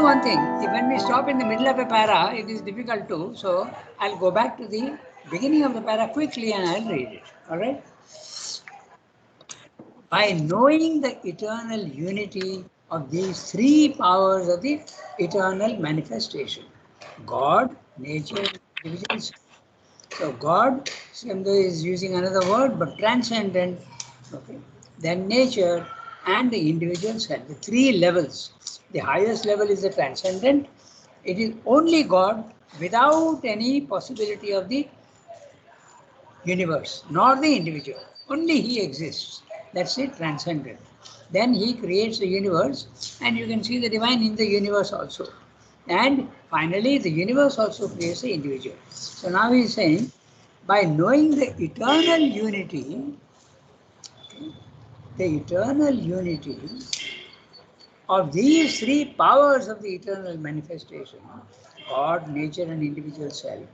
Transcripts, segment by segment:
one thing, when we stop in the middle of a para, it is difficult to. So I'll go back to the beginning of the para quickly and I'll read it. All right. By knowing the eternal unity of these three powers of the eternal manifestation, God, nature, individuals. So God, same though is using another word, but transcendent, okay, then nature and the individual self, the three levels. The highest level is the transcendent. It is only God without any possibility of the universe, nor the individual. Only He exists. That's it, transcendent. Then He creates the universe, and you can see the divine in the universe also. And finally, the universe also creates the individual. So now He is saying, by knowing the eternal unity of these three powers of the eternal manifestation, God, nature, and individual self,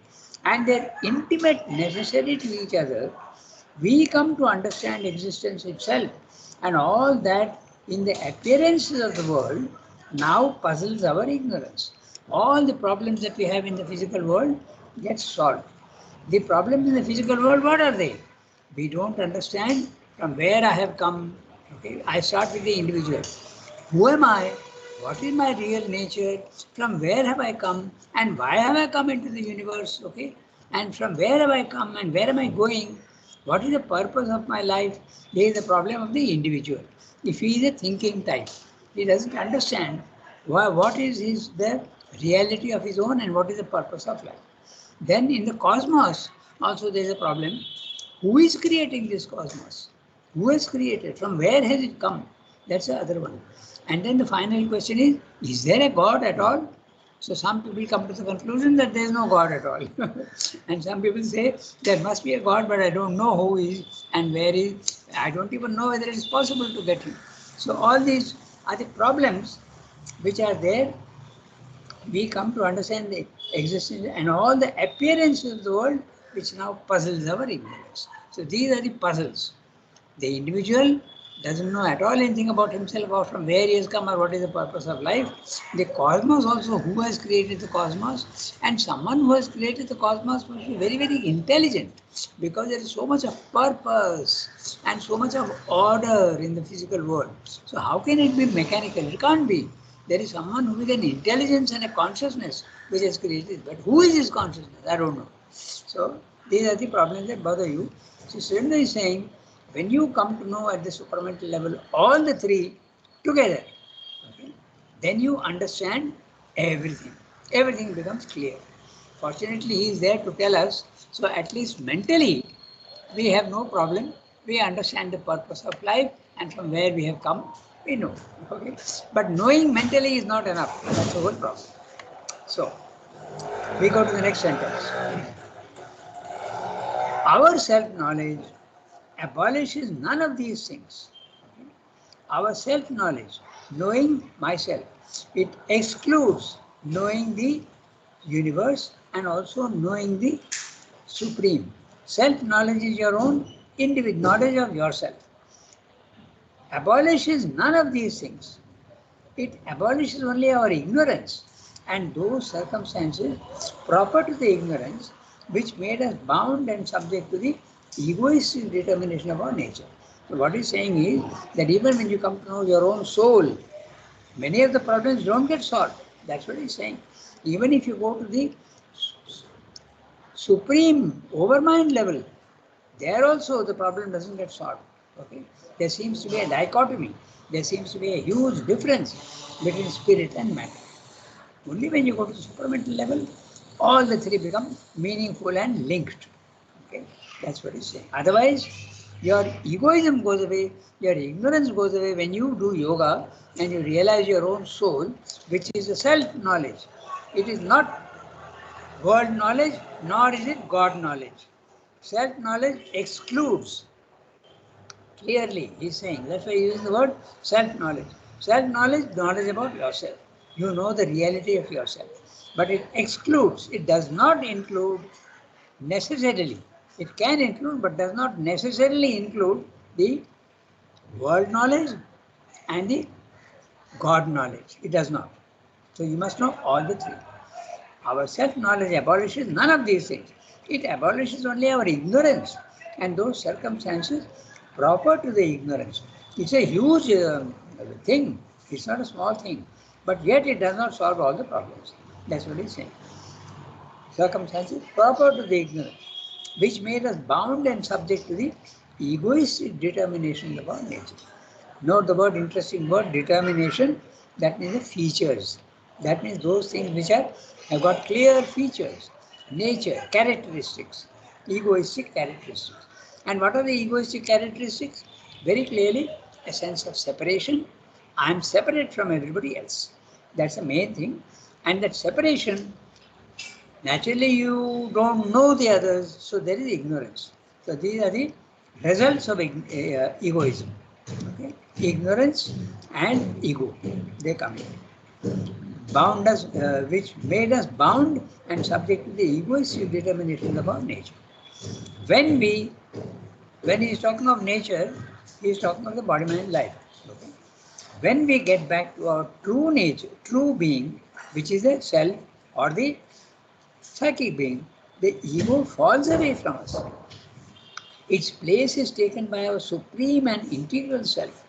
and their intimate necessity to each other, we come to understand existence itself, and all that in the appearances of the world now puzzles our ignorance. All the problems that we have in the physical world get solved. The problems in the physical world, what are they? We don't understand from where I have come. Okay, I start with the individual. Who am I? What is my real nature? From where have I come? And why have I come into the universe? Okay, and from where have I come and where am I going? What is the purpose of my life? There is the problem of the individual. If he is a thinking type, he doesn't understand what is the reality of his own and what is the purpose of life. Then in the cosmos, also there is a problem. Who is creating this cosmos? Who has created? From where has it come? That's the other one. And then the final question is there a God at all? So some people come to the conclusion that there is no God at all. And some people say there must be a God, but I don't know who is and where is. I don't even know whether it is possible to get him. So all these are the problems which are there. We come to understand the existence and all the appearances of the world which now puzzles our ignorance. So these are the puzzles. The individual doesn't know at all anything about himself or from where he has come or what is the purpose of life. The cosmos also, who has created the cosmos, and someone who has created the cosmos must be very, very intelligent because there is so much of purpose and so much of order in the physical world. So how can it be mechanical? It can't be. There is someone who with an intelligence and a consciousness which has created. But who is his consciousness? I don't know. So these are the problems that bother you. So Srinath is saying, when you come to know at the supramental level all the three together, okay, then you understand everything. Everything becomes clear. Fortunately, he is there to tell us. So at least mentally, we have no problem. We understand the purpose of life and from where we have come, we know. Okay? But knowing mentally is not enough. That's the whole problem. So, we go to the next sentence. Our self-knowledge abolishes none of these things. Our self-knowledge, knowing myself, it excludes knowing the universe and also knowing the supreme. Self-knowledge is your own individual knowledge of yourself. Abolishes none of these things. It abolishes only our ignorance and those circumstances proper to the ignorance which made us bound and subject to the egoistic determination of our nature. So what he's saying is that even when you come to know your own soul, many of the problems don't get solved. That's what he's saying. Even if you go to the supreme overmind level, there also the problem doesn't get solved. Okay? There seems to be a dichotomy. There seems to be a huge difference between spirit and matter. Only when you go to the supramental level, all the three become meaningful and linked. Okay? That's what he's saying. Otherwise, your egoism goes away, your ignorance goes away when you do yoga and you realize your own soul, which is a self-knowledge. It is not world knowledge, nor is it God knowledge. Self-knowledge excludes. Clearly, he's saying, that's why he's using the word self-knowledge. Self-knowledge, knowledge about yourself. You know the reality of yourself. But it excludes, it does not include necessarily. It can include, but does not necessarily include the world knowledge and the God knowledge. It does not. So you must know all the three. Our self-knowledge abolishes none of these things. It abolishes only our ignorance and those circumstances proper to the ignorance. It's a huge thing. It's not a small thing. But yet it does not solve all the problems. That's what he's saying. Circumstances proper to the ignorance, which made us bound and subject to the egoistic determination of our nature. Note the word, interesting word, determination. That means the features. That means those things which have got clear features, nature, characteristics, egoistic characteristics. And what are the egoistic characteristics? Very clearly, a sense of separation. I am separate from everybody else. That's the main thing. And that separation, naturally you don't know the others, so there is ignorance. So these are the results of egoism. Okay? Ignorance and ego, they come in. Bound us, which made us bound and subject to the egoistic determination of our nature. When he is talking of nature, he is talking of the body, mind, life. Okay? When we get back to our true nature, true being, which is the self or the psychic being, the ego falls away from us. Its place is taken by our supreme and integral self,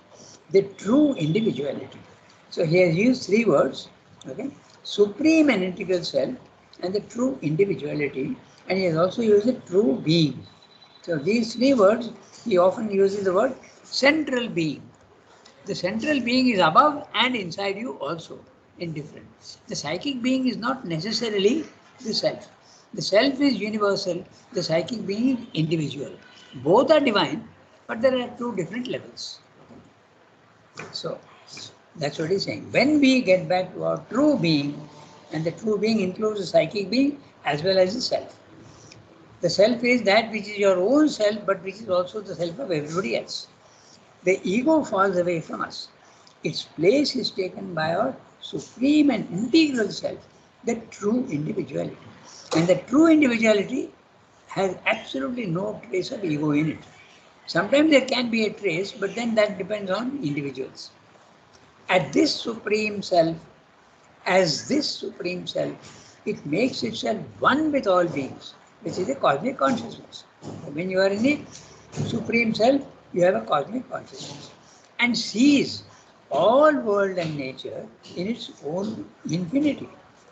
the true individuality. So he has used three words, okay? Supreme and integral self and the true individuality, and he has also used the true being. So these three words, he often uses the word central being. The central being is above and inside you also, in different. The psychic being is not necessarily the self. The self is universal, the psychic being is individual. Both are divine, but there are two different levels. So that's what he's saying. When we get back to our true being, and the true being includes the psychic being as well as the self. The self is that which is your own self, but which is also the self of everybody else. The ego falls away from us. Its place is taken by our supreme and integral self, the true individuality. And the true individuality has absolutely no trace of ego in it. Sometimes there can be a trace, but then that depends on individuals. At this supreme self, as this supreme self, it makes itself one with all beings, which is a cosmic consciousness. When you are in the supreme self, you have a cosmic consciousness and sees all world and nature in its own infinity.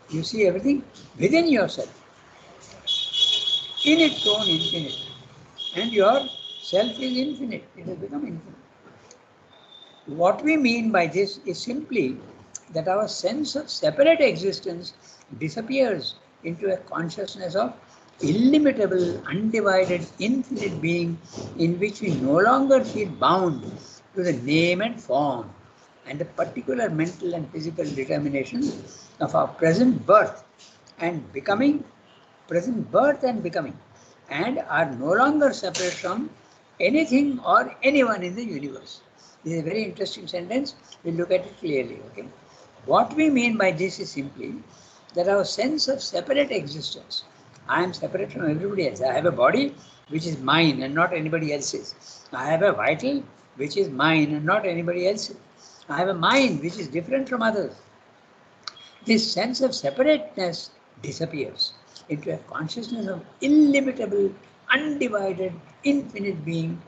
You see everything within yourself, in its own infinity. And your self is infinite. It has become infinite. What we mean by this is simply that our sense of separate existence disappears into a consciousness of illimitable, undivided, infinite being in which we no longer feel bound to the name and form and the particular mental and physical determination of our present birth and becoming, and are no longer separate from anything or anyone in the universe. This is a very interesting sentence. We'll look at it clearly. Okay? What we mean by this is simply that our sense of separate existence. I am separate from everybody else. I have a body which is mine and not anybody else's. I have a vital which is mine and not anybody else's. I have a mind which is different from others. This sense of separateness disappears into a consciousness of illimitable, undivided, infinite being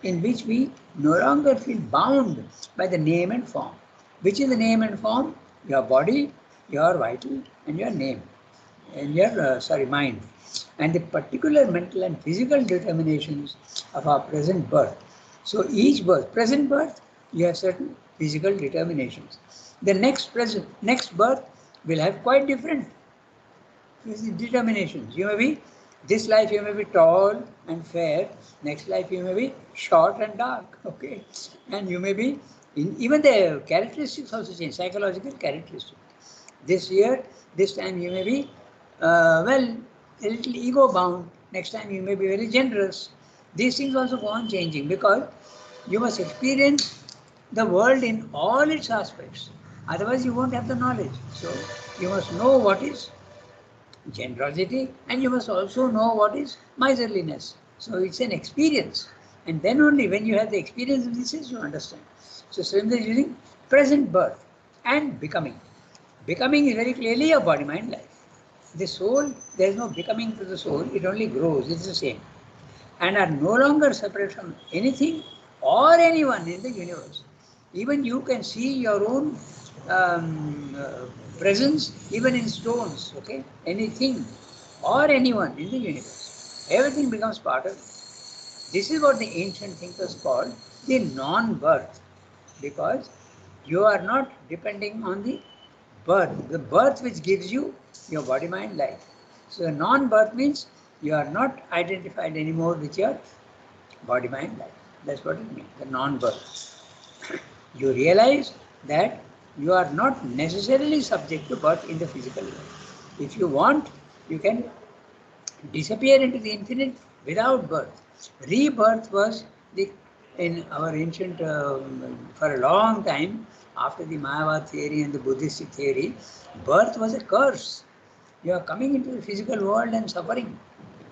in which we no longer feel bound by the name and form. Which is the name and form? Your body, your vital, and your name, and your mind, and the particular mental and physical determinations of our present birth. So each birth, present birth, you have certain physical determinations. The next birth will have quite different determinations. You may be, this life you may be tall and fair, next life you may be short and dark, okay? And you may be, even the characteristics also change, psychological characteristics. This time you may be, a little ego bound, next time you may be very generous. These things also go on changing because you must experience the world in all its aspects. Otherwise you won't have the knowledge. So you must know what is generosity, and you must also know what is miserliness. So it's an experience, and then only when you have the experience of this, you understand. So Srimad is using present birth and becoming. Becoming is very clearly a body, mind, life. The soul, there is no becoming to the soul, it only grows, it's the same. And are no longer separate from anything or anyone in the universe. Even you can see your own presence even in stones, okay? Anything or anyone in the universe. Everything becomes part of it. This is what the ancient thinkers called the non-birth, because you are not depending on the birth which gives you your body, mind, life. So the non-birth means you are not identified anymore with your body, mind, life. That's what it means, the non-birth. You realize that you are not necessarily subject to birth in the physical world. If you want, you can disappear into the infinite without birth. Rebirth was the in our ancient for a long time after the Mayavad theory and the Buddhistic theory, birth was a curse. You are coming into the physical world and suffering.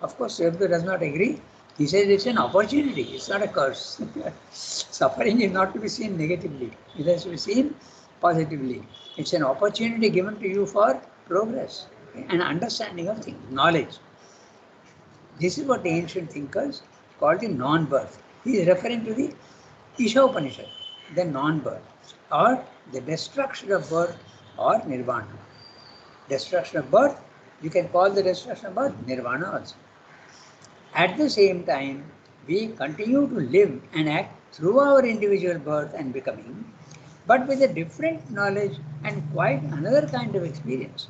Of course, Sri does not agree. He says it's an opportunity, it's not a curse. Suffering is not to be seen negatively, it has to be seen positively. It's an opportunity given to you for progress and understanding of things, knowledge. This is what the ancient thinkers called the non-birth. He is referring to the Isha Upanishad, the non-birth, or the destruction of birth or nirvana. Destruction of birth, you can call the destruction of birth nirvana also. At the same time, we continue to live and act through our individual birth and becoming, but with a different knowledge and quite another kind of experience.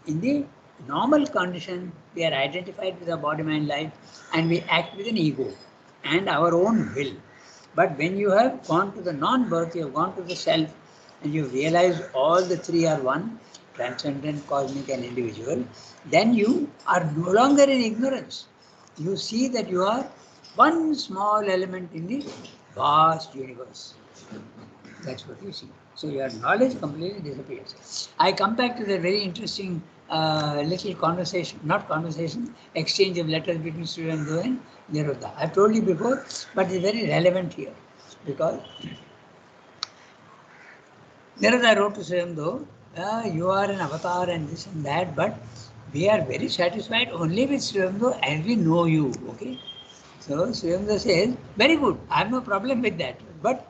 In the normal condition, we are identified with our body, mind, life, and we act with an ego and our own will. But when you have gone to the non-birth, you have gone to the self, and you realize all the three are one, transcendent, cosmic, and individual, then you are no longer in ignorance. You see that you are one small element in the vast universe. That's what you see. So your knowledge completely disappears. I come back to the very interesting little conversation, not conversation, exchange of letters between Sri Aurobindo and Niruddha. I've told you before, but it's very relevant here because Niruddha wrote to Sri Aurobindo, you are an avatar and this and that, but we are very satisfied only with Sri Aurobindo as we know you. Okay. So Sri Aurobindo says, very good, I have no problem with that. But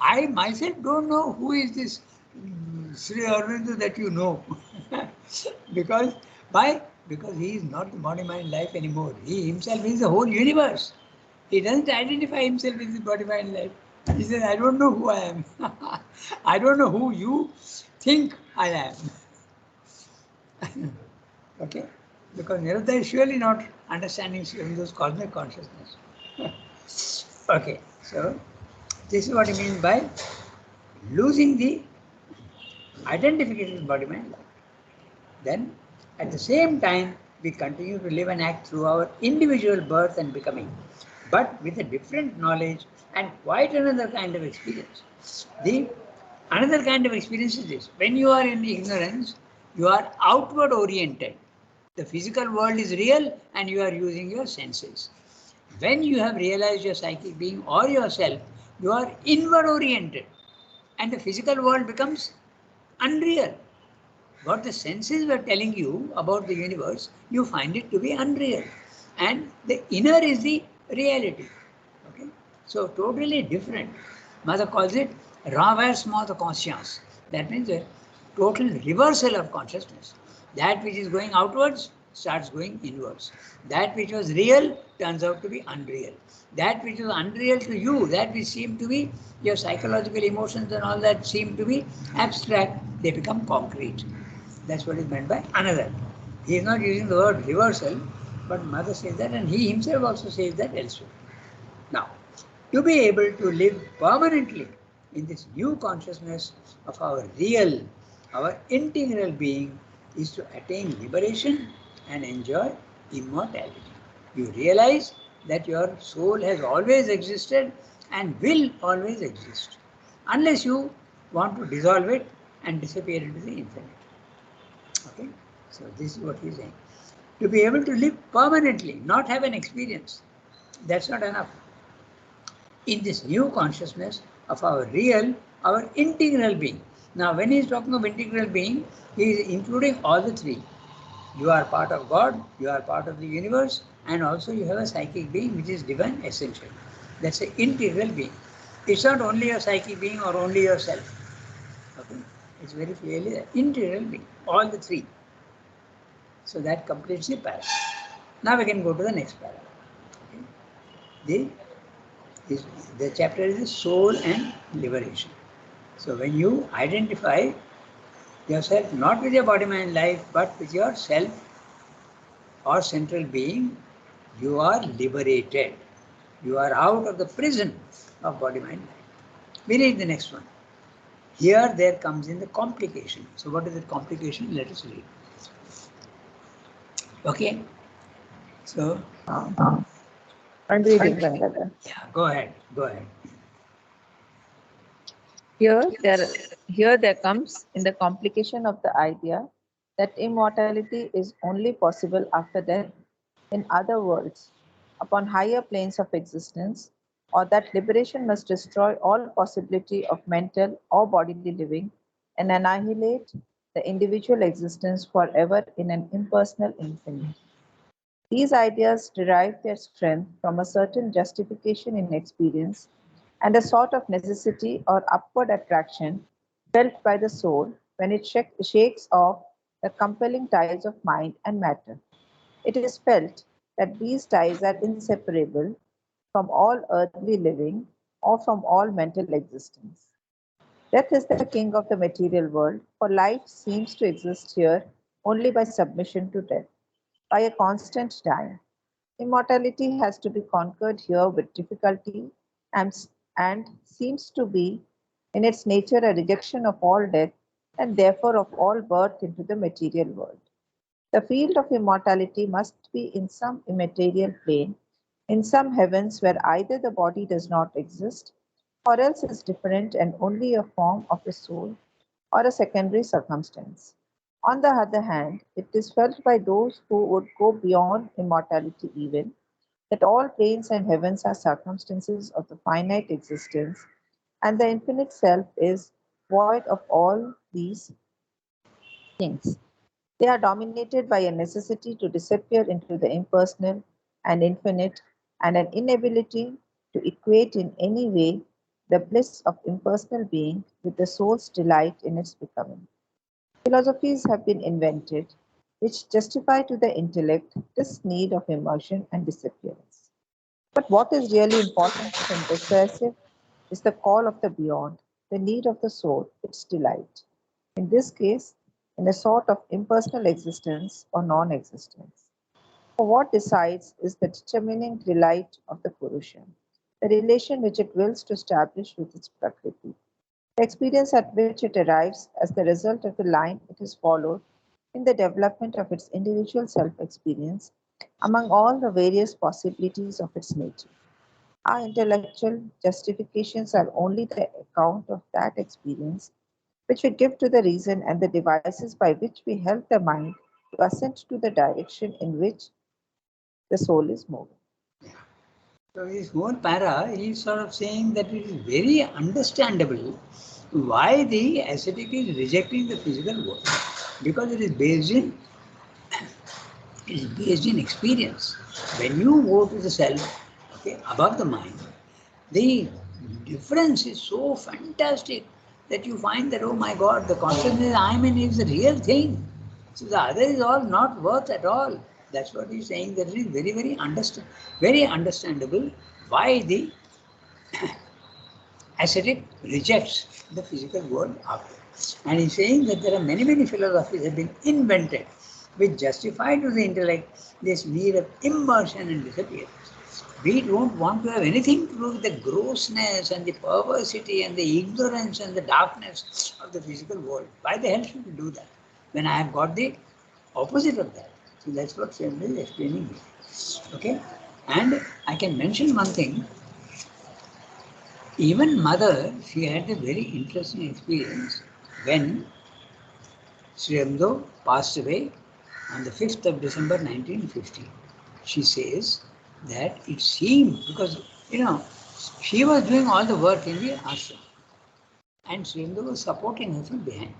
I myself don't know who is this Sri Aurobindo that you know. Because why? Because he is not the body, mind, life anymore. He himself is the whole universe. He doesn't identify himself with the body, mind, life. He says, I don't know who I am. I don't know who you think I am. Okay? Because Niruddha is surely not understanding those cosmic consciousness. Okay, so this is what he means by losing the identification with body, mind, life. Then, at the same time, we continue to live and act through our individual birth and becoming, but with a different knowledge and quite another kind of experience. The another kind of experience is this: when you are in ignorance, you are outward oriented. The physical world is real, and you are using your senses. When you have realized your psychic being or yourself, you are inward oriented, and the physical world becomes unreal. What the senses were telling you about the universe, you find it to be unreal. And the inner is the reality. Okay? So totally different. Mother calls it renversement de conscience. That means a total reversal of consciousness. That which is going outwards starts going inwards. That which was real turns out to be unreal. That which was unreal to you, that which seemed to be your psychological emotions and all that seem to be abstract, they become concrete. That's what is meant by another. He is not using the word reversal, but Mother says that, and he himself also says that elsewhere. Now, to be able to live permanently in this new consciousness of our real, our integral being, is to attain liberation and enjoy immortality. You realize that your soul has always existed and will always exist, unless you want to dissolve it and disappear into the infinite. Okay, so this is what he's saying. To be able to live permanently, not have an experience, that's not enough. In this new consciousness of our real, our integral being, Now, when he is talking of integral being, he is including all the three. You are part of God, you are part of the universe, and also you have a psychic being which is divine essential. That's an integral being. It's not only your psychic being or only yourself. Okay? It's very clearly the integral being, all the three. So that completes the paragraph. Now we can go to the next paragraph. Okay? The chapter is the soul and liberation. So when you identify yourself not with your body, mind, life, but with yourself or central being, you are liberated. You are out of the prison of body, mind, life. We read the next one. Here there comes in the complication. So what is the complication? Let us read. Okay. So I'm reading, Gangadhar. yeah, go ahead. Go ahead. Here there comes in the complication of the idea that immortality is only possible after death in other worlds, upon higher planes of existence, or that liberation must destroy all possibility of mental or bodily living and annihilate the individual existence forever in an impersonal infinite. These ideas derive their strength from a certain justification in experience and a sort of necessity or upward attraction felt by the soul when it shakes off the compelling ties of mind and matter. It is felt that these ties are inseparable from all earthly living or from all mental existence. Death is the king of the material world, for life seems to exist here only by submission to death, by a constant dying. Immortality has to be conquered here with difficulty and, and seems to be in its nature a rejection of all death and therefore of all birth into the material world. The field of immortality must be in some immaterial plane, in some heavens where either the body does not exist, or else is different and only a form of the soul, or a secondary circumstance. On the other hand, it is felt by those who would go beyond immortality even, that all planes and heavens are circumstances of the finite existence, and the infinite self is void of all these things. They are dominated by a necessity to disappear into the impersonal and infinite, and an inability to equate in any way the bliss of impersonal being with the soul's delight in its becoming. Philosophies have been invented which justify to the intellect this need of immersion and disappearance. But what is really important and decisive is the call of the beyond, the need of the soul, its delight. In this case, in a sort of impersonal existence or non existence. For what decides is the determining delight of the Purusha, the relation which it wills to establish with its Prakriti, the experience at which it arrives as the result of the line it has followed in the development of its individual self experience among all the various possibilities of its nature. Our intellectual justifications are only the account of that experience which we give to the reason and the devices by which we help the mind to assent to the direction in which the soul is moving. So this whole para is sort of saying that it is very understandable why the ascetic is rejecting the physical world, because it is based in experience. When you go to the self, okay, above the mind, the difference is so fantastic that you find that, oh my God, the consciousness I am in is the real thing. So the other is all not worth at all. That's what he's saying. That it is very understandable why the ascetic rejects the physical world after. And he's saying that there are many philosophies have been invented which justify to the intellect this need of immersion and disappearance. We don't want to have anything to do with the grossness and the perversity and the ignorance and the darkness of the physical world. Why the hell should we do that when I have got the opposite of that? So that's what Swami is explaining here. Okay? And I can mention one thing. Even mother, she had a very interesting experience when Sri Aurobindo passed away on the 5th of December 1950. She says that it seemed, because, she was doing all the work in the ashram. And Srindu was supporting her from behind.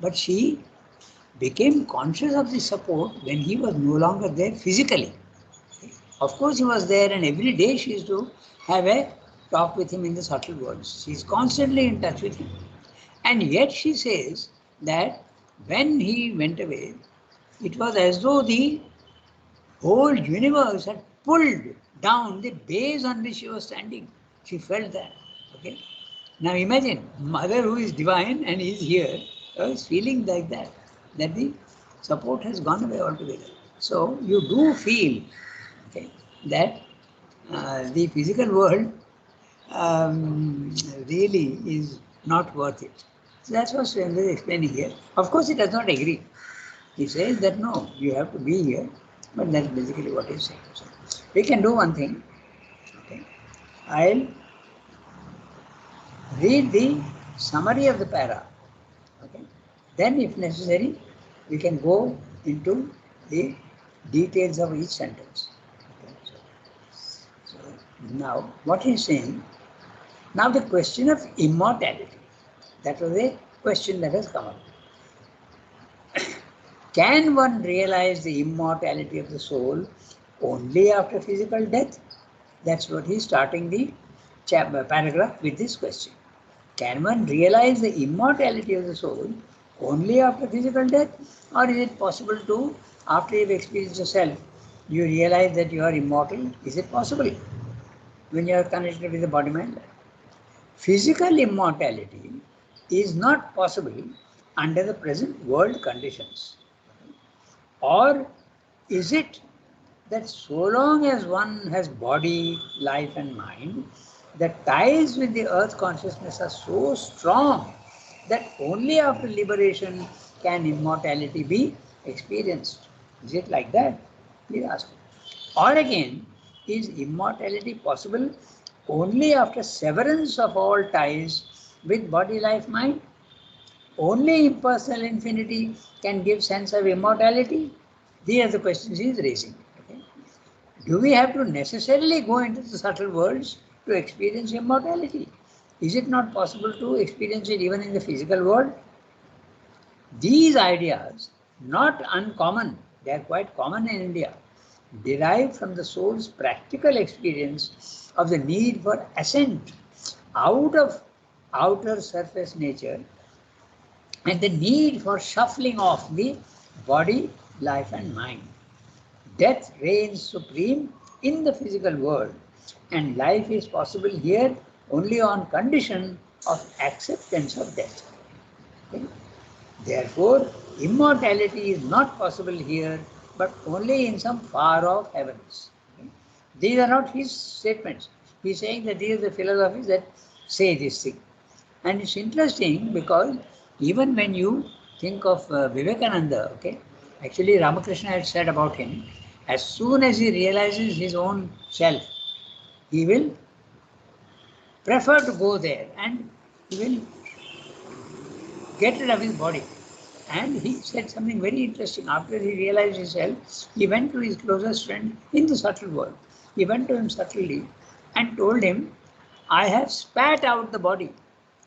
But she became conscious of the support when he was no longer there physically. Of course, he was there, and every day she used to have a talk with him in the subtle words. She is constantly in touch with him. And yet she says that when he went away, it was as though the whole universe had pulled down the base on which she was standing. She felt that. Okay. Now imagine mother who is divine and is here is feeling like that. That the support has gone away altogether. So you do feel, okay, that the physical world really is not worth it. So that's what Swami is explaining here. Of course, he does not agree. He says that no, you have to be here, but that's basically what he's saying. So we can do one thing. Okay, I'll read the summary of the para. Okay, then if necessary, we can go into the details of each sentence. Okay, so now what he's saying. Now the question of immortality. That was a question that has come up. Can one realize the immortality of the soul only after physical death? That's what he's starting the paragraph with this question. Can one realize the immortality of the soul only after physical death? Or is it possible to, after you've experienced yourself, you realize that you are immortal? Is it possible when you are connected with the body mind? Physical immortality is not possible under the present world conditions. Or is it that so long as one has body, life and mind, the ties with the earth consciousness are so strong that only after liberation can immortality be experienced? Is it like that? Please ask. Or again, is immortality possible only after severance of all ties with body, life, mind? Only impersonal infinity can give sense of immortality? These are the questions he is raising. Okay? Do we have to necessarily go into the subtle worlds to experience immortality? Is it not possible to experience it even in the physical world? These ideas, not uncommon, they are quite common in India, derive from the soul's practical experience of the need for ascent out of outer surface nature and the need for shuffling off the body, life and mind. Death reigns supreme in the physical world, and life is possible here only on condition of acceptance of death. Okay? Therefore, immortality is not possible here, but only in some far-off heavens. Okay? These are not his statements. He is saying that these are the philosophies that say this thing. And it's interesting because even when you think of Vivekananda, okay, actually Ramakrishna had said about him, as soon as he realizes his own self, he will prefer to go there and he will get rid of his body. And he said something very interesting. After he realized himself, he went to his closest friend in the subtle world. He went to him subtly and told him, I have spat out the body.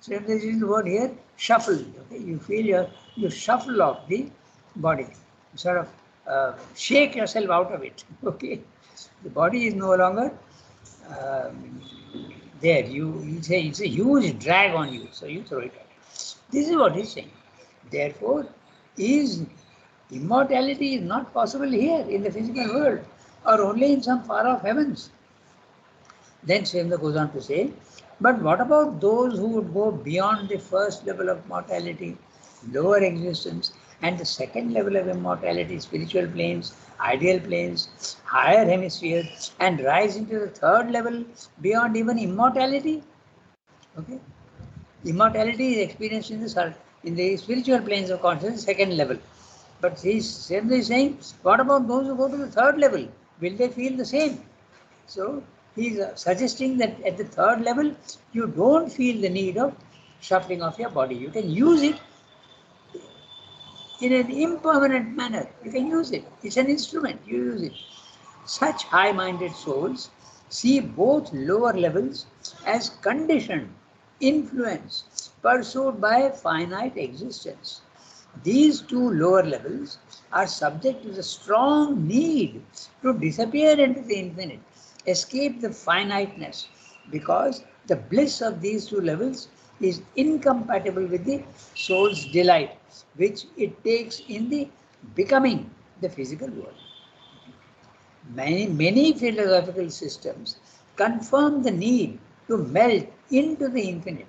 So if this is the word here, shuffle. Okay? You feel you shuffle off the body. Sort of shake yourself out of it. Okay? The body is no longer there. You say it's a huge drag on you, so you throw it out. This is what he's saying. Therefore, is immortality is not possible here in the physical world or only in some far-off heavens. Then Swamdeva goes on to say, but what about those who would go beyond the first level of mortality, lower existence, and the second level of immortality, spiritual planes, ideal planes, higher hemispheres, and rise into the third level beyond even immortality? Okay? Immortality is experienced in the spiritual planes of consciousness, second level. But he's saying, what about those who go to the third level? Will they feel the same? So he's suggesting that at the third level, you don't feel the need of shuffling off your body. You can use it in an impermanent manner. You can use it. It's an instrument. You use it. Such high-minded souls see both lower levels as conditioned, influenced, pursued by finite existence. These two lower levels are subject to the strong need to disappear into the infinite, escape the finiteness, because the bliss of these two levels is incompatible with the soul's delight, which it takes in the becoming the physical world. Many philosophical systems confirm the need to melt into the infinite,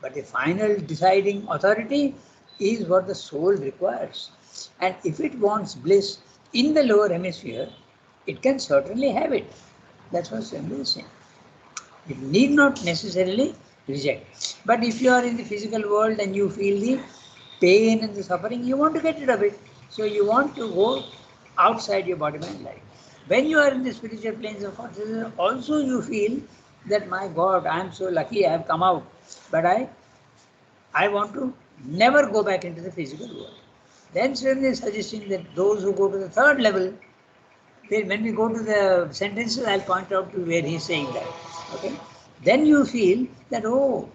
but the final deciding authority is what the soul requires. And if it wants bliss in the lower hemisphere, it can certainly have it. That's what Swami is saying. It need not necessarily reject. But if you are in the physical world and you feel the pain and the suffering, you want to get rid of it. So you want to go outside your body, mind, life. When you are in the spiritual planes of consciousness, also you feel that, my God, I am so lucky I have come out. But I want to never go back into the physical world. Then Swami is suggesting that those who go to the third level, when we go to the sentences, I'll point out to where he's saying that. Okay? Then you feel that, oh,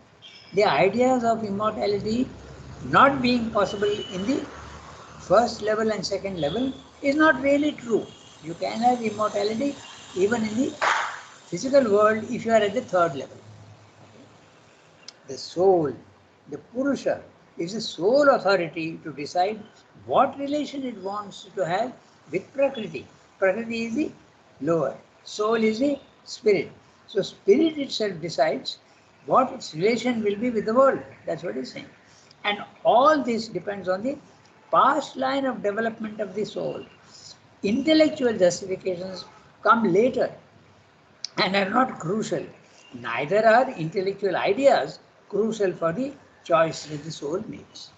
the ideas of immortality not being possible in the first level and second level is not really true. You can have immortality even in the physical world if you are at the third level. The soul, the Purusha, is the sole authority to decide what relation it wants to have with Prakriti. Prakriti is the lower, soul is the spirit. So spirit itself decides what its relation will be with the world. That's what he's saying. And all this depends on the past line of development of the soul. Intellectual justifications come later and are not crucial. Neither are intellectual ideas crucial for the choice that the soul makes.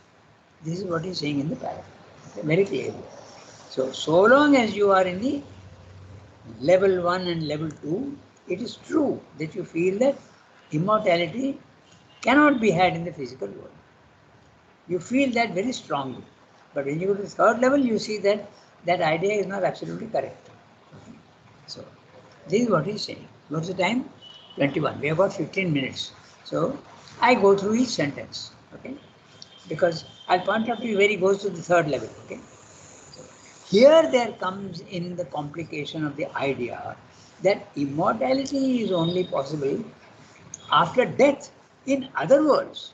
This is what he's saying in the paragraph, okay, very clearly. So long as you are in the level 1 and level 2, it is true that you feel that immortality cannot be had in the physical world. You feel that very strongly. But when you go to the third level, you see that that idea is not absolutely correct. Okay. So this is what he's saying. What's the time? 21. We have got 15 minutes. So I go through each sentence, okay? Because I'll point out to you where he goes to the third level, okay? So here there comes in the complication of the idea that immortality is only possible after death. In other words,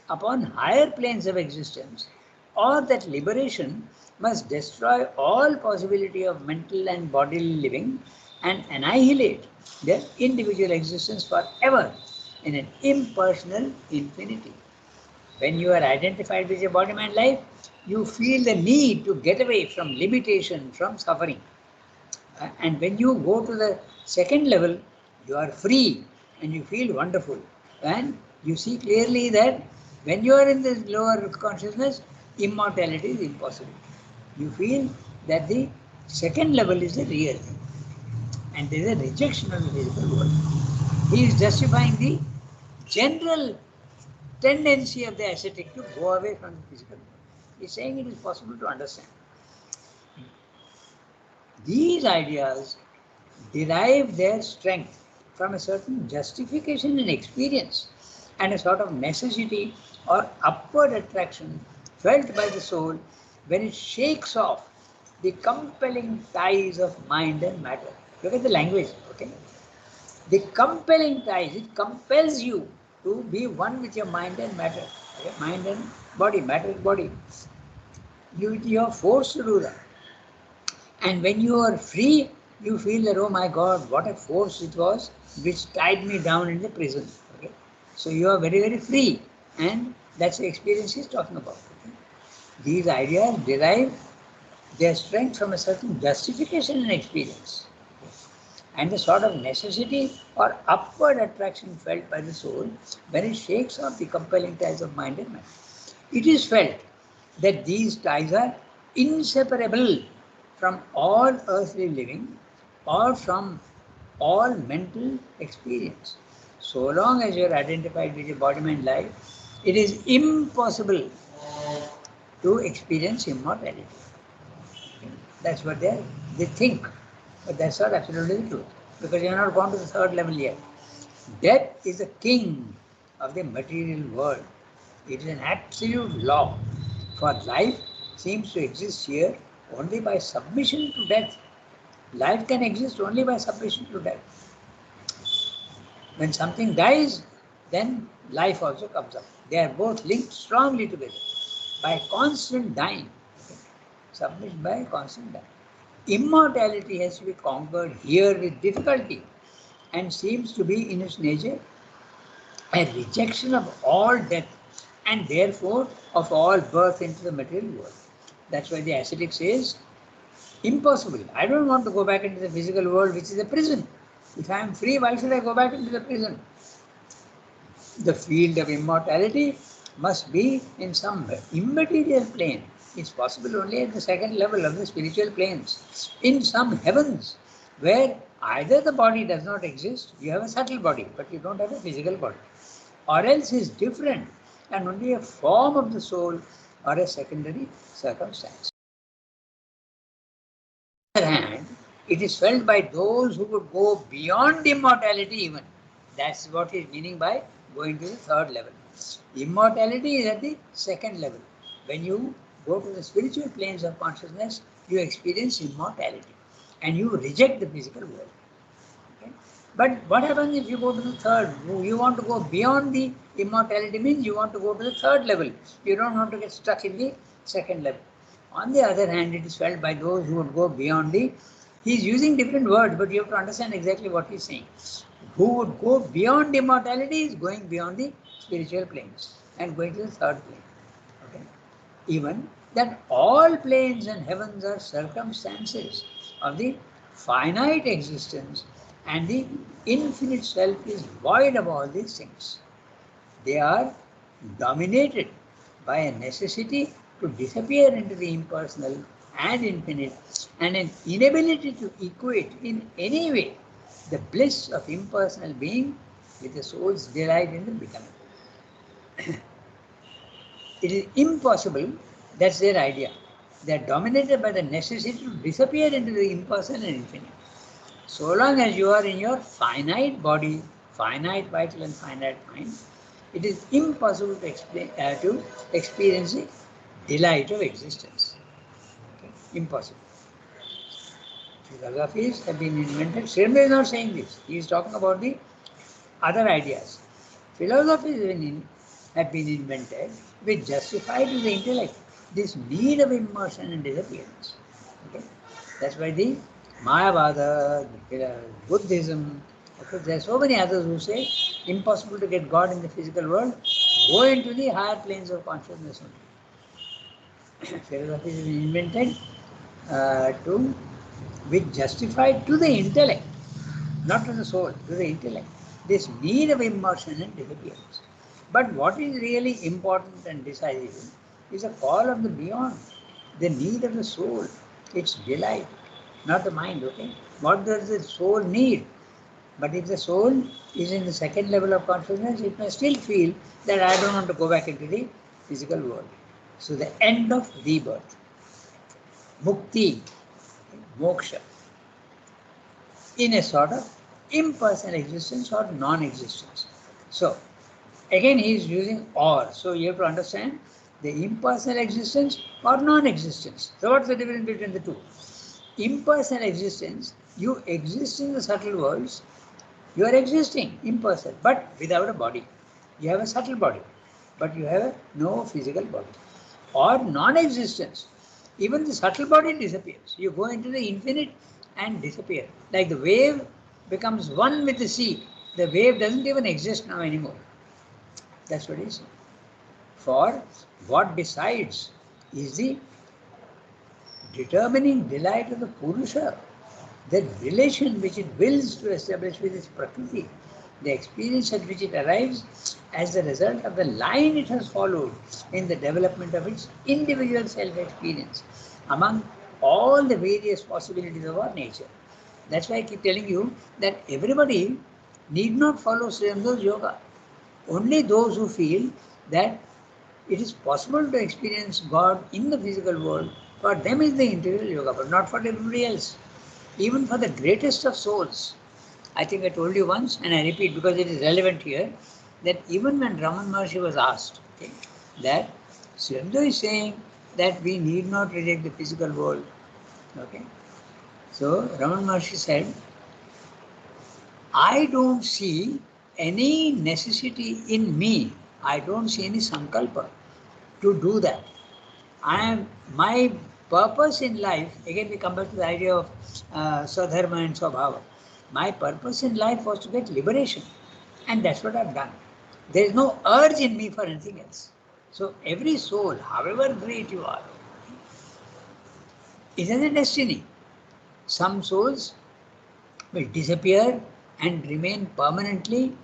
upon higher planes of existence, or that liberation must destroy all possibility of mental and bodily living and annihilate their individual existence forever in an impersonal infinity. When you are identified with your body, mind, life, you feel the need to get away from limitation, from suffering. And when you go to the second level, you are free and you feel wonderful. And you see clearly that when you are in the lower consciousness, immortality is impossible. You feel that the second level is the real thing. And there is a rejection of the physical world. He is justifying the general tendency of the ascetic to go away from the physical world. He is saying it is possible to understand. These ideas derive their strength from a certain justification in experience and a sort of necessity or upward attraction felt by the soul when it shakes off the compelling ties of mind and matter. Look at the language, okay? The compelling ties, it compels you to be one with your mind and matter. Okay? Mind and body, matter and body. You are forced to do that. And when you are free, you feel that, oh my God, what a force it was which tied me down in the prison. Okay? So you are very, very free. And that's the experience he's talking about. Okay? These ideas derive their strength from a certain justification in experience. Okay? And the sort of necessity or upward attraction felt by the soul when it shakes off the compelling ties of mind and matter. It is felt that these ties are inseparable from all earthly living or from all mental experience. So long as you are identified with your body, mind, life, it is impossible to experience immortality. That's what they think, but that's not absolutely true, because you have not gone to the third level yet. Death is the king of the material world. It is an absolute law. For life seems to exist here only by submission to death. Life can exist only by submission to death. When something dies, then life also comes up. They are both linked strongly together by constant dying. Submission by constant dying. Immortality has to be conquered here with difficulty and seems to be in its nature a rejection of all death and therefore of all birth into the material world. That's why the ascetic says, impossible. I don't want to go back into the physical world, which is a prison. If I am free, why should I go back into the prison? The field of immortality must be in some immaterial plane. It's possible only at the second level of the spiritual planes. In some heavens, where either the body does not exist, you have a subtle body, but you don't have a physical body. Or else is different and only a form of the soul or a secondary circumstance. On the other hand, it is felt by those who would go beyond immortality even. That's what is meaning by going to the third level. Immortality is at the second level. When you go to the spiritual planes of consciousness, you experience immortality and you reject the physical world. Okay? But what happens if you go to the third? You want to go beyond the immortality, means you want to go to the third level. You don't want to get stuck in the second level. On the other hand, it is felt by those who would go beyond the, he is using different words, but you have to understand exactly what he is saying. Who would go beyond immortality is going beyond the spiritual planes and going to the third plane. Okay? Even that all planes and heavens are circumstances of the finite existence and the infinite self is void of all these things. They are dominated by a necessity to disappear into the impersonal and infinite and an inability to equate in any way the bliss of impersonal being with the soul's delight in the becoming. It is impossible, that's their idea. They are dominated by the necessity to disappear into the impersonal and infinite. So long as you are in your finite body, finite vital and finite mind, it is impossible to experience the delight of existence. Okay? Impossible. Philosophies have been invented. Srimba is not saying this. He is talking about the other ideas. Philosophies have been invented which justify to the intellect this need of immersion and disappearance. Okay? That's why the Mayavada, Buddhism, okay, there are so many others who say impossible to get God in the physical world, go into the higher planes of consciousness only. Philosophy is invented which justified to the intellect, not to the soul, to the intellect, this need of immersion and disappearance. But what is really important and decisive is a call of the beyond, the need of the soul, its delight, not the mind, okay? What does the soul need? But if the soul is in the second level of consciousness, it may still feel that I don't want to go back into the physical world. So the end of rebirth, mukti, moksha, in a sort of impersonal existence or non-existence. So again he is using or. So you have to understand the impersonal existence or non-existence. So what's the difference between the two? Impersonal existence, you exist in the subtle worlds, you are existing impersonal, but without a body. You have a subtle body, but you have no physical body. Or non-existence, even the subtle body disappears. You go into the infinite and disappear. Like the wave becomes one with the sea. The wave doesn't even exist now anymore. That's what it is. For what decides is the determining delight of the Purusha, the relation which it wills to establish with its Prakriti, the experience at which it arrives as the result of the line it has followed in the development of its individual self-experience among all the various possibilities of our nature. That's why I keep telling you that everybody need not follow Sri Aurobindo yoga. Only those who feel that it is possible to experience God in the physical world, for them is the integral yoga, but not for everybody else. Even for the greatest of souls. I think I told you once, and I repeat because it is relevant here, that even when Raman Maharshi was asked, okay, that Sri Aurobindo is saying that we need not reject the physical world. Okay. So Ramana Maharshi said, I don't see any necessity in me. I don't see any sankalpa to do that. My purpose in life, again we come back to the idea of Swadharma and Swabhava. My purpose in life was to get liberation, and that's what I've done. There is no urge in me for anything else. So every soul, however great you are, is a destiny. Some souls will disappear and remain permanently,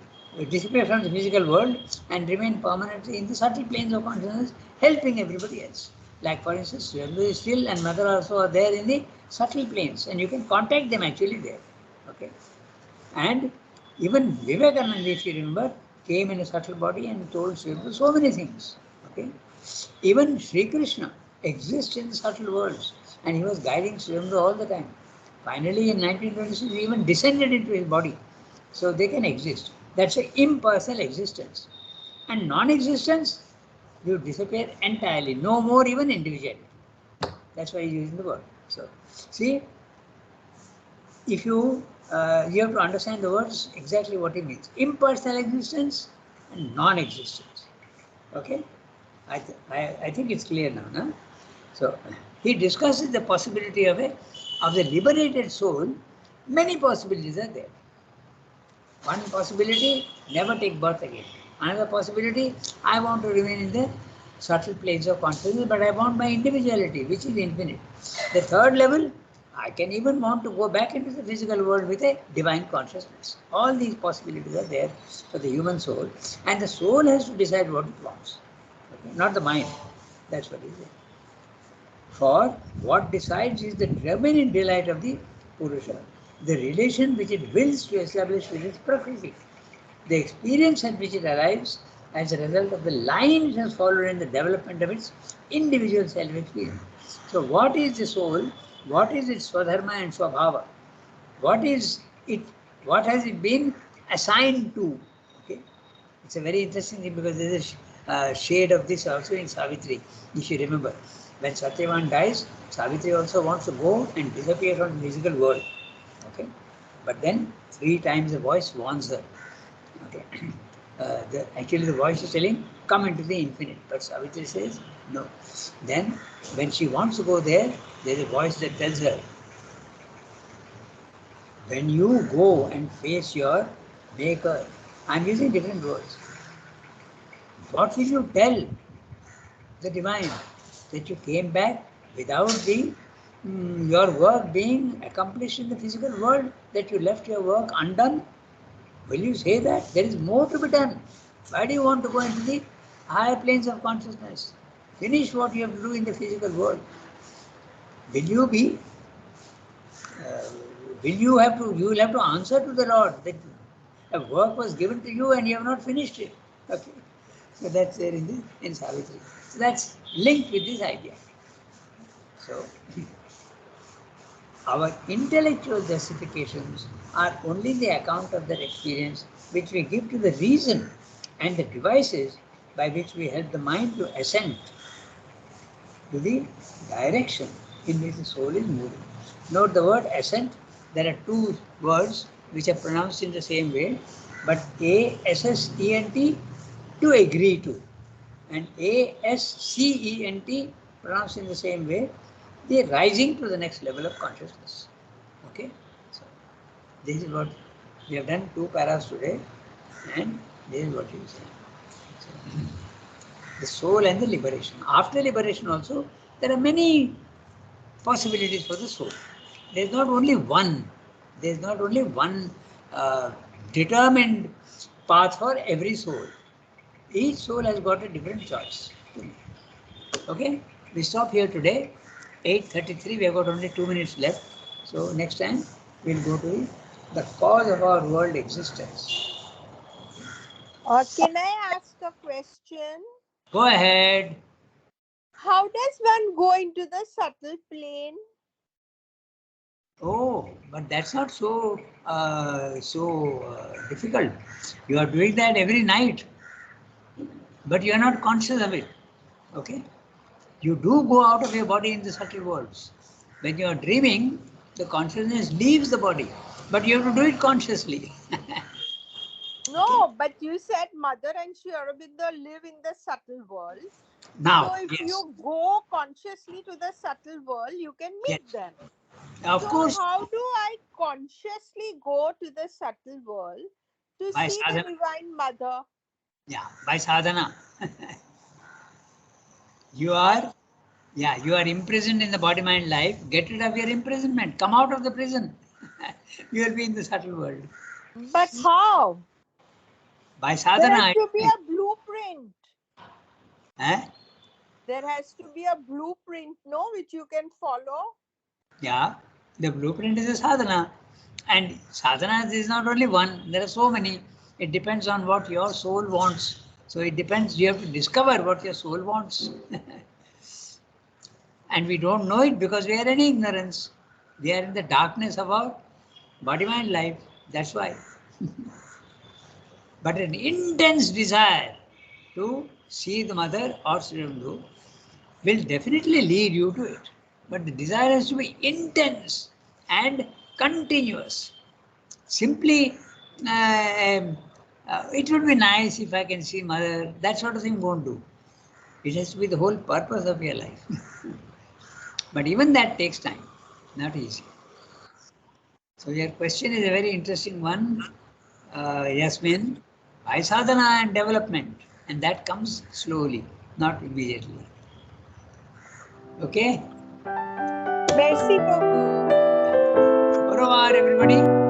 disappear from the physical world and remain permanently in the subtle planes of consciousness, helping everybody else. Like for instance, Sri Aurobindo is still and Mother also are there in the subtle planes, and you can contact them actually there. Okay. And even Vivekananda, if you remember, came in a subtle body and told Sri Aurobindo so many things. Okay. Even Sri Krishna exists in the subtle worlds, and he was guiding Sri Aurobindo all the time. Finally, in 1926, he even descended into his body. So they can exist. That's an impersonal existence. And non-existence, you disappear entirely. No more even individuality. That's why he's using the word. So, see, if you have to understand the words exactly what it means. Impersonal existence and non-existence. Okay? I think it's clear now, no? So he discusses the possibility of the liberated soul. Many possibilities are there. One possibility, never take birth again. Another possibility, I want to remain in the subtle planes of consciousness, but I want my individuality, which is infinite. The third level, I can even want to go back into the physical world with a divine consciousness. All these possibilities are there for the human soul, and the soul has to decide what it wants, okay? Not the mind. That's what it is. For what decides is the dominant delight of the Purusha, the relation which it wills to establish with its Prakriti, the experience at which it arrives as a result of the lines it has followed in the development of its individual self-experience. So what is the soul? What is its Swadharma and Swabhava? What is it? What has it been assigned to? Okay, it's a very interesting thing because there is a shade of this also in Savitri, if you remember. When Satyavan dies, Savitri also wants to go and disappear from the physical world. Okay, but then 3 times the voice warns her. Okay, actually the voice is telling, come into the infinite, but Savitri says no. Then when she wants to go there, there is a voice that tells her, when you go and face your maker, I'm using different words. What will you tell the divine? That you came back without your work being accomplished in the physical world, that you left your work undone? Will you say that? There is more to be done. Why do you want to go into the higher planes of consciousness? Finish what you have to do in the physical world. Will you be, you will have to answer to the Lord that a work was given to you and you have not finished it. Okay. So that's there in Savitri. So that's linked with this idea. So our intellectual justifications are only the account of that experience which we give to the reason and the devices by which we help the mind to ascend to the direction in which the soul is moving. Note the word ascent. There are 2 words which are pronounced in the same way, but A-S-S-E-N-T, to agree to, and A-S-C-E-N-T pronounced in the same way, they are rising to the next level of consciousness. Okay, so this is what we have done 2 paras today, and this is what you say. So, the soul and the liberation. After liberation also, there are many possibilities for the soul. There is not only one. There is not only one determined path for every soul. Each soul has got a different choice. Okay, we stop here today. 8:33. We have got only 2 minutes left. So next time we'll go to the cause of our world existence. Can I ask a question? Go ahead. How does one go into the subtle plane? Oh, but that's not so difficult. You are doing that every night, but you are not conscious of it. Okay? You do go out of your body in the subtle worlds. When you are dreaming, the consciousness leaves the body, but you have to do it consciously. No, but you said Mother and Sri Aurobindo live in the subtle world. Now, So if yes, you go consciously to the subtle world, you can yes, meet them. of So course, how do I consciously go to the subtle world to by see the sadhana. Divine Mother? Yeah, by sadhana. You are, yeah, you are imprisoned in the body mind life. Get rid of your imprisonment. Come out of the prison. You will be in the subtle world. But how? By There sadhana, has to be a blueprint. eh? There has to be a blueprint, no, which you can follow. Yeah, the blueprint is a sadhana. And sadhana is not only one, there are so many. It depends on what your soul wants. So it depends, you have to discover what your soul wants. And we don't know it because we are in ignorance. We are in the darkness of our body mind life. That's why. But an intense desire to see the mother or Sri Aurobindo will definitely lead you to it. But the desire has to be intense and continuous. Simply, it would be nice if I can see mother, that sort of thing won't do. It has to be the whole purpose of your life. But even that takes time, not easy. So your question is a very interesting one, Yasmin. By sadhana and development, and that comes slowly, not immediately. Okay? Merci beaucoup. Au revoir, everybody.